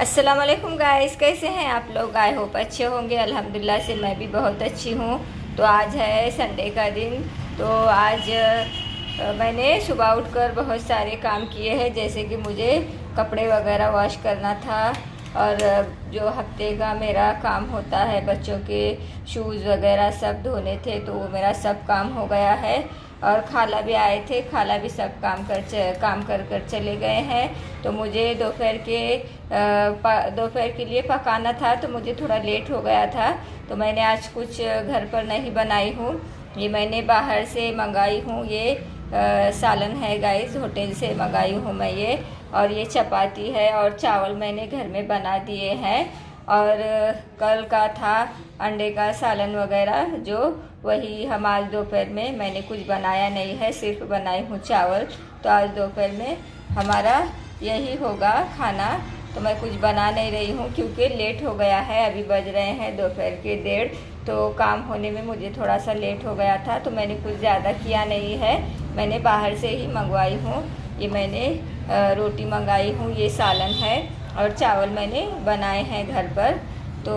अस्सलाम वालेकुम गाइस, कैसे हैं आप लोग। आई होप अच्छे होंगे। अल्हम्दुलिल्लाह से मैं भी बहुत अच्छी हूँ। तो आज है संडे का दिन। तो आज मैंने सुबह उठकर बहुत सारे काम किए हैं, जैसे कि मुझे कपड़े वगैरह वॉश करना था और जो हफ्ते का मेरा काम होता है बच्चों के शूज़ वगैरह सब धोने थे, तो वो मेरा सब काम हो गया है। और खाला भी आए थे, खाला भी सब काम कर कर चले गए हैं। तो मुझे दोपहर के लिए पकाना था, तो मुझे थोड़ा लेट हो गया था। तो मैंने आज कुछ घर पर नहीं बनाई हूँ, ये मैंने बाहर से मंगाई हूँ। ये सालन है गाइस, होटल से मंगाई हूँ मैं ये। और ये चपाती है और चावल मैंने घर में बना दिए हैं। और कल का था अंडे का सालन वगैरह, जो वही हम आज दोपहर में, मैंने कुछ बनाया नहीं है, सिर्फ बनाई हूँ चावल। तो आज दोपहर में हमारा यही होगा खाना। तो मैं कुछ बना नहीं रही हूँ क्योंकि लेट हो गया है, अभी बज रहे हैं दोपहर के 1:30। तो काम होने में मुझे थोड़ा सा लेट हो गया था, तो मैंने कुछ ज़्यादा किया नहीं है, मैंने बाहर से ही मंगवाई हूँ। ये मैंने रोटी मंगाई हूँ, ये सालन है और चावल मैंने बनाए हैं घर पर। तो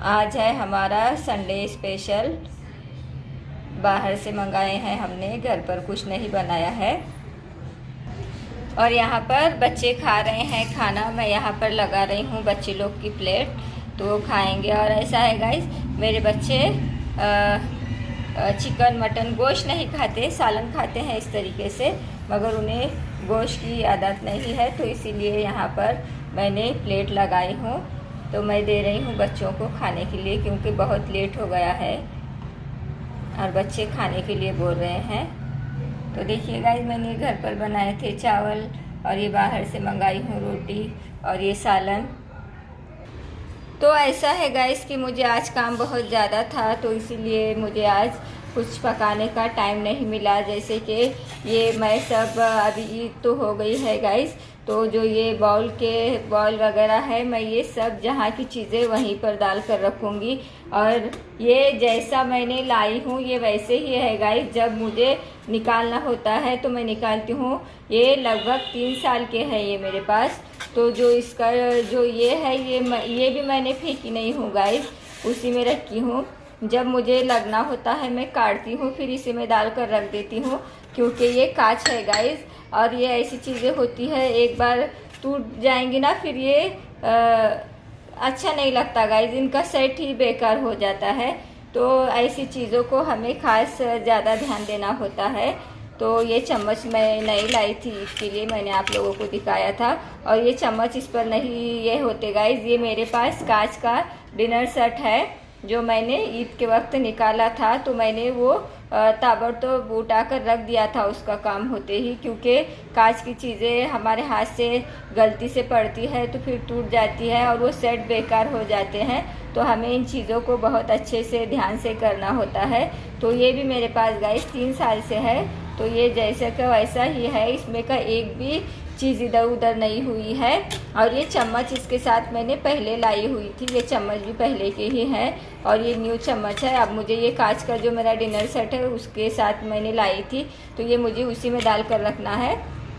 आज है हमारा संडे स्पेशल, बाहर से मंगाए हैं हमने, घर पर कुछ नहीं बनाया है। और यहाँ पर बच्चे खा रहे हैं खाना, मैं यहाँ पर लगा रही हूँ बच्चे लोग की प्लेट, तो वो खाएंगे। और ऐसा है गाइस, मेरे बच्चे चिकन मटन गोश्त नहीं खाते, सालन खाते हैं इस तरीके से, मगर उन्हें गोश्त की आदत नहीं है। तो इसीलिए यहाँ पर मैंने प्लेट लगाई हूँ। तो मैं दे रही हूँ बच्चों को खाने के लिए, क्योंकि बहुत लेट हो गया है और बच्चे खाने के लिए बोल रहे हैं। तो देखिए गाइस, मैंने घर पर बनाए थे चावल और ये बाहर से मंगाई हूँ रोटी और ये सालन। तो ऐसा है गाइस कि मुझे आज काम बहुत ज़्यादा था, तो इसीलिए मुझे आज कुछ पकाने का टाइम नहीं मिला। जैसे कि ये मैं सब, अभी ईद तो हो गई है गाइस, तो जो ये बॉल वगैरह है, मैं ये सब जहाँ की चीज़ें वहीं पर डाल कर रखूँगी। और ये जैसा मैंने लाई हूँ ये वैसे ही है गाइस, जब मुझे निकालना होता है तो मैं निकालती हूँ। ये लगभग 3 साल के हैं ये मेरे पास। तो जो इसका जो ये है, ये भी मैंने फेंकी नहीं हूँ गाइस, उसी में रखी हूँ। जब मुझे लगना होता है मैं काटती हूँ, फिर इसे मैं डाल कर रख देती हूँ, क्योंकि ये कांच है गाइस। और ये ऐसी चीज़ें होती है, एक बार टूट जाएंगी ना, फिर ये अच्छा नहीं लगता गाइस, इनका सेट ही बेकार हो जाता है। तो ऐसी चीज़ों को हमें खास ज़्यादा ध्यान देना होता है। तो ये चम्मच मैं नहीं लाई थी, इसके लिए मैंने आप लोगों को दिखाया था। और ये चम्मच इस पर नहीं ये होते गाइस, ये मेरे पास कांच का डिनर सेट है, जो मैंने ईद के वक्त निकाला था। तो मैंने वो ताबड़तोड़ उठाकर रख दिया था उसका काम होते ही, क्योंकि कांच की चीज़ें हमारे हाथ से गलती से पड़ती है तो फिर टूट जाती है और वो सेट बेकार हो जाते हैं। तो हमें इन चीज़ों को बहुत अच्छे से ध्यान से करना होता है। तो ये भी मेरे पास गाइस 3 साल से है, तो ये जैसे का वैसा ही है, इसमें का एक भी चीज़ इधर उधर नहीं हुई है। और ये चम्मच इसके साथ मैंने पहले लाई हुई थी, ये चम्मच भी पहले के ही है और ये न्यू चम्मच है। अब मुझे ये कांच का जो मेरा डिनर सेट है उसके साथ मैंने लाई थी, तो ये मुझे उसी में डाल कर रखना है।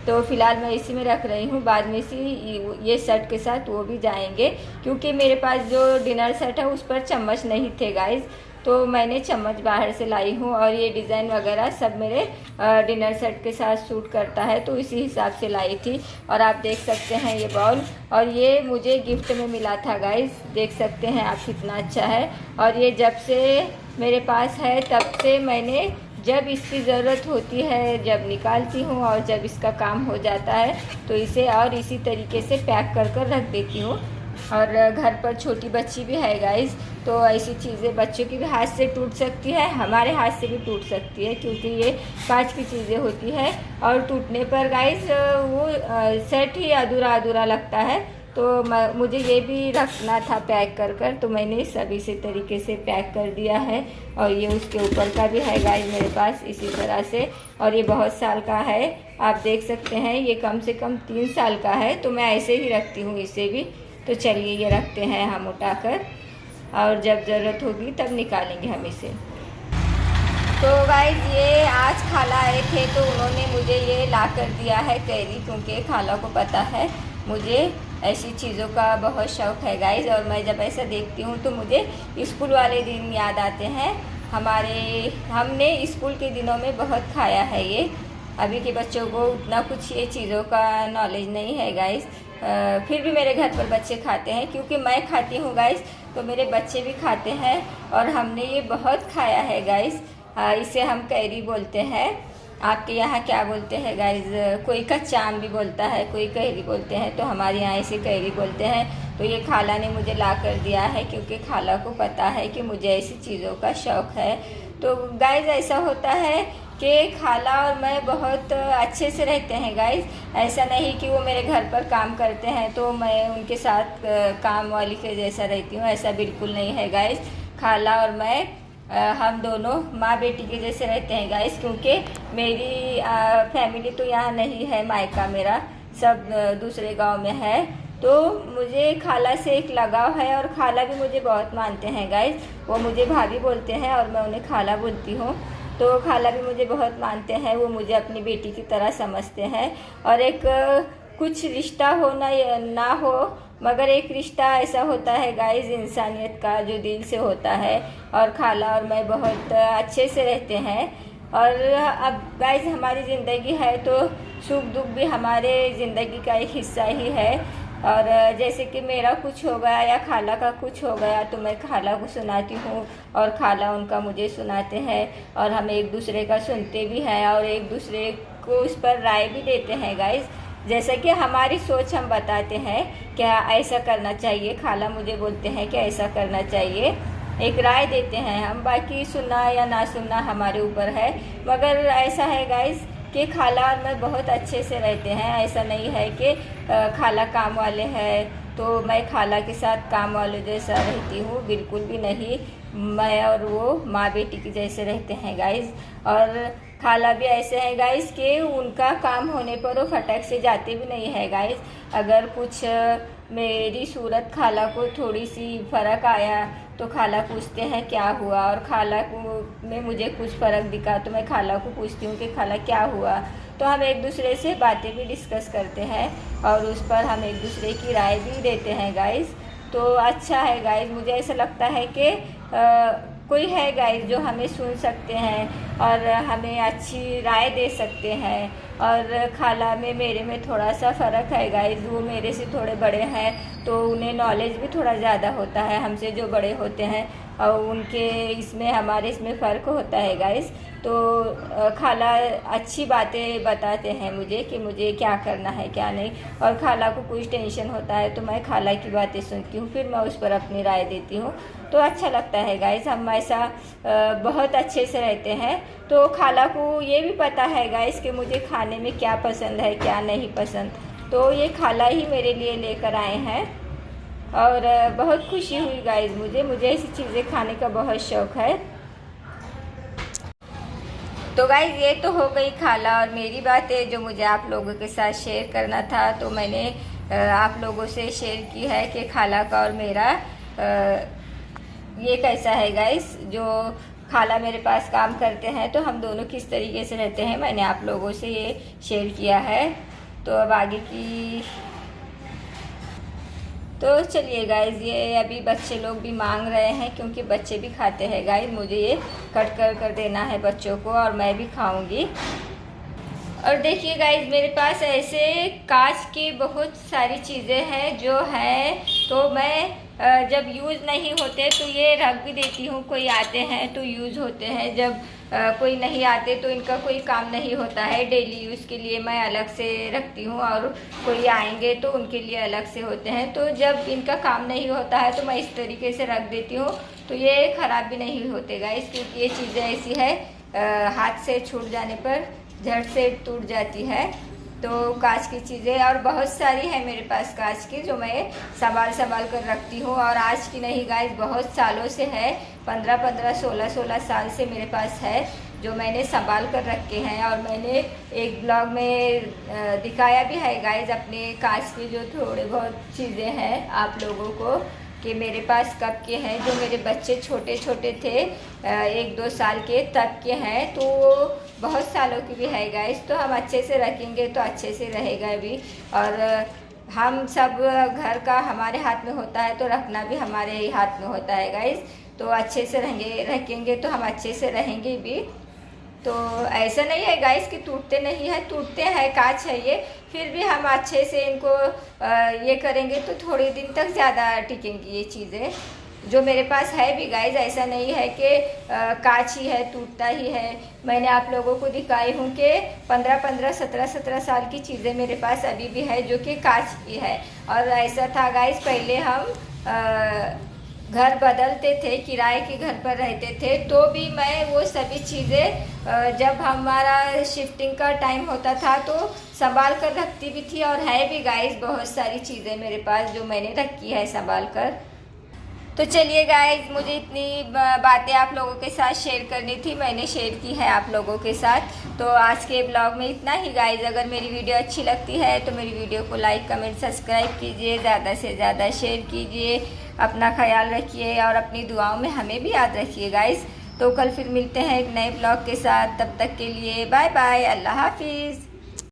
तो फ़िलहाल मैं इसी में रख रही हूँ, बाद में इसी ये सेट के साथ वो भी जाएंगे, क्योंकि मेरे पास जो डिनर सेट है उस पर चम्मच नहीं थे गाइस। तो मैंने चम्मच बाहर से लाई हूँ और ये डिज़ाइन वगैरह सब मेरे डिनर सेट के साथ सूट करता है, तो इसी हिसाब से लाई थी। और आप देख सकते हैं ये बाउल, और ये मुझे गिफ्ट में मिला था गाइस, देख सकते हैं आप कितना अच्छा है। और ये जब से मेरे पास है तब से मैंने जब इसकी ज़रूरत होती है जब निकालती हूँ, और जब इसका काम हो जाता है तो इसे और इसी तरीके से पैक कर कर रख देती हूँ। और घर पर छोटी बच्ची भी है गाइस, तो ऐसी चीज़ें बच्चों की भी हाथ से टूट सकती है, हमारे हाथ से भी टूट सकती है, क्योंकि ये कांच की चीज़ें होती है। और टूटने पर गाइस वो सेट ही अधूरा अधूरा लगता है। तो मुझे ये भी रखना था पैक कर कर, तो मैंने सब इसी तरीके से पैक कर दिया है। और ये उसके ऊपर का भी है गाइस मेरे पास इसी तरह से, और ये बहुत साल का है, आप देख सकते हैं, ये कम से कम 3 साल का है। तो मैं ऐसे ही रखती हूँ इसे भी। तो चलिए ये रखते हैं हम उठाकर, और जब ज़रूरत होगी तब निकालेंगे हम इसे। तो गाइस ये आज खाला आए थे, तो उन्होंने मुझे ये ला कर दिया है कैरी, क्योंकि खाला को पता है मुझे ऐसी चीज़ों का बहुत शौक़ है गाइस। और मैं जब ऐसा देखती हूँ तो मुझे स्कूल वाले दिन याद आते हैं। हमने स्कूल के दिनों में बहुत खाया है ये। अभी के बच्चों को उतना कुछ ये चीज़ों का नॉलेज नहीं है गाइस। फिर भी मेरे घर पर बच्चे खाते हैं, क्योंकि मैं खाती हूँ गाइस तो मेरे बच्चे भी खाते हैं। और हमने ये बहुत खाया है गाइस। इसे हम कैरी बोलते हैं। आपके यहाँ क्या बोलते हैं गाइस? कोई कच्चा आम भी बोलता है, कोई कैरी बोलते हैं, तो हमारे यहाँ इसे कैरी बोलते हैं। तो ये खाला ने मुझे ला कर दिया है, क्योंकि खाला को पता है कि मुझे ऐसी चीज़ों का शौक़ है। तो गाइस ऐसा होता है कि खाला और मैं बहुत अच्छे से रहते हैं गाइस। ऐसा नहीं कि वो मेरे घर पर काम करते हैं तो मैं उनके साथ काम वाली के जैसा रहती हूँ, ऐसा बिल्कुल नहीं है गाइस। खाला और मैं हम दोनों माँ बेटी के जैसे रहते हैं गाइस। क्योंकि मेरी फैमिली तो यहाँ नहीं है, मायका मेरा सब दूसरे गांव में है। तो मुझे खाला से एक लगाव है और खाला भी मुझे बहुत मानते हैं गाइस। वो मुझे भाभी बोलते हैं और मैं उन्हें खाला बोलती हूँ। तो खाला भी मुझे बहुत मानते हैं, वो मुझे अपनी बेटी की तरह समझते हैं। और एक कुछ रिश्ता हो ना हो, मगर एक रिश्ता ऐसा होता है गाइस इंसानियत का, जो दिल से होता है। और खाला और मैं बहुत अच्छे से रहते हैं। और अब गाइस हमारी ज़िंदगी है तो सुख दुख भी हमारे ज़िंदगी का एक हिस्सा ही है। और जैसे कि मेरा कुछ हो गया या खाला का कुछ हो गया तो मैं खाला को सुनाती हूँ और खाला उनका मुझे सुनाते हैं। और हम एक दूसरे का सुनते भी हैं और एक दूसरे को उस पर राय भी देते हैं गाइस। जैसा कि हमारी सोच हम बताते हैं क्या ऐसा करना चाहिए, खाला मुझे बोलते हैं कि ऐसा करना चाहिए, एक राय देते हैं हम। बाकी सुनना या ना सुनना हमारे ऊपर है। मगर ऐसा है गाइस कि खाला और मैं बहुत अच्छे से रहते हैं। ऐसा नहीं है कि खाला काम वाले हैं तो मैं खाला के साथ काम वालों जैसा रहती हूँ, बिल्कुल भी नहीं। मैं और वो माँ बेटी की जैसे रहते हैं गाइस। और खाला भी ऐसे हैं गाइस कि उनका काम होने पर वो फटक से जाते भी नहीं है गाइस। अगर कुछ मेरी सूरत खाला को थोड़ी सी फ़र्क आया तो खाला पूछते हैं क्या हुआ, और खाला को में मुझे कुछ फ़र्क दिखा तो मैं खाला को पूछती हूँ कि खाला क्या हुआ। तो हम एक दूसरे से बातें भी डिस्कस करते हैं और उस पर हम एक दूसरे की राय भी देते हैं गाइस। तो अच्छा है गाइस, मुझे ऐसा लगता है कि कोई है गाइस जो हमें सुन सकते हैं और हमें अच्छी राय दे सकते हैं। और खाला में मेरे में थोड़ा सा फ़र्क है गाइस, वो मेरे से थोड़े बड़े हैं तो उन्हें नॉलेज भी थोड़ा ज़्यादा होता है हमसे जो बड़े होते हैं, और उनके इसमें हमारे इसमें फ़र्क होता है गाइस। तो खाला अच्छी बातें बताते हैं मुझे कि मुझे क्या करना है क्या नहीं। और खाला को कुछ टेंशन होता है तो मैं खाला की बातें सुनती हूँ, फिर मैं उस पर अपनी राय देती हूँ। तो अच्छा लगता है गाइस, हम ऐसा बहुत अच्छे से रहते हैं। तो खाला को ये भी पता है गाइस कि मुझे खाने में क्या पसंद है क्या नहीं पसंद, तो ये खाला ही मेरे लिए लेकर आए हैं। और बहुत खुशी हुई गाइस, मुझे ऐसी चीज़ें खाने का बहुत शौक़ है। तो गाइस ये तो हो गई खाला और मेरी बातें जो मुझे आप लोगों के साथ शेयर करना था, तो मैंने आप लोगों से शेयर की है कि खाला का और मेरा ये कैसा है गाइस। जो खाला मेरे पास काम करते हैं तो हम दोनों किस तरीके से रहते हैं, मैंने आप लोगों से ये शेयर किया है। तो अब आगे की तो चलिए गाइज, ये अभी बच्चे लोग भी मांग रहे हैं क्योंकि बच्चे भी खाते हैं गाइज। मुझे ये कट कर देना है बच्चों को और मैं भी खाऊंगी। और देखिए गाइज, मेरे पास ऐसे कांच की बहुत सारी चीज़ें हैं जो है तो मैं जब यूज़ नहीं होते तो ये रख भी देती हूँ। कोई आते हैं तो यूज़ होते हैं, जब कोई नहीं आते तो इनका कोई काम नहीं होता है, डेली यूज़ के लिए मैं अलग से रखती हूँ और कोई आएंगे तो उनके लिए अलग से होते हैं। तो जब इनका काम नहीं होता है तो मैं इस तरीके से रख देती हूँ, तो ये ख़राब भी नहीं होते गाइस। क्योंकि ये चीज़ें ऐसी है हाथ से छूट जाने पर झट से टूट जाती है। तो कांच की चीज़ें और बहुत सारी है मेरे पास कांच की, जो मैं संभाल कर रखती हूँ। और आज की नहीं गाइस, बहुत सालों से है, 15 16 साल से मेरे पास है, जो मैंने संभाल कर रखे हैं। और मैंने एक ब्लॉग में दिखाया भी है गाइस अपने कांच की जो थोड़े बहुत चीज़ें हैं आप लोगों को, कि मेरे पास कब के हैं, जो मेरे बच्चे छोटे छोटे थे 1-2 साल के तब के हैं, तो बहुत सालों की भी है गाइस। तो हम अच्छे से रखेंगे तो अच्छे से रहेगा भी। और हम सब घर का हमारे हाथ में होता है तो रखना भी हमारे ही हाथ में होता है गाइस। तो अच्छे से रखेंगे तो हम अच्छे से रहेंगे भी। तो ऐसा नहीं है गाइस कि टूटते नहीं है, टूटते हैं, कांच है ये, फिर भी हम अच्छे से इनको ये करेंगे तो थोड़े दिन तक ज़्यादा टिकेंगी ये चीज़ें। जो मेरे पास है भी गाइस, ऐसा नहीं है कि कांच ही है, टूटता ही है। मैंने आप लोगों को दिखाई हूँ कि 15-15, 17-17 साल की चीज़ें मेरे पास अभी भी है जो कि कांच की है। और ऐसा था गाइस, पहले हम घर बदलते थे, किराए के घर पर रहते थे, तो भी मैं वो सभी चीज़ें जब हमारा शिफ्टिंग का टाइम होता था तो संभाल कर रखती भी थी। और है भी गाइस बहुत सारी चीज़ें मेरे पास जो मैंने रखी है संभाल कर। तो चलिए गाइज, मुझे इतनी बातें आप लोगों के साथ शेयर करनी थी, मैंने शेयर की है आप लोगों के साथ। तो आज के ब्लॉग में इतना ही गाइज। अगर मेरी वीडियो अच्छी लगती है तो मेरी वीडियो को लाइक, कमेंट, सब्सक्राइब कीजिए, ज़्यादा से ज़्यादा शेयर कीजिए। अपना ख्याल रखिए और अपनी दुआओं में हमें भी याद रखिए गाइज। तो कल फिर मिलते हैं एक नए ब्लॉग के साथ, तब तक के लिए बाय बाय, अल्लाह हाफिज़।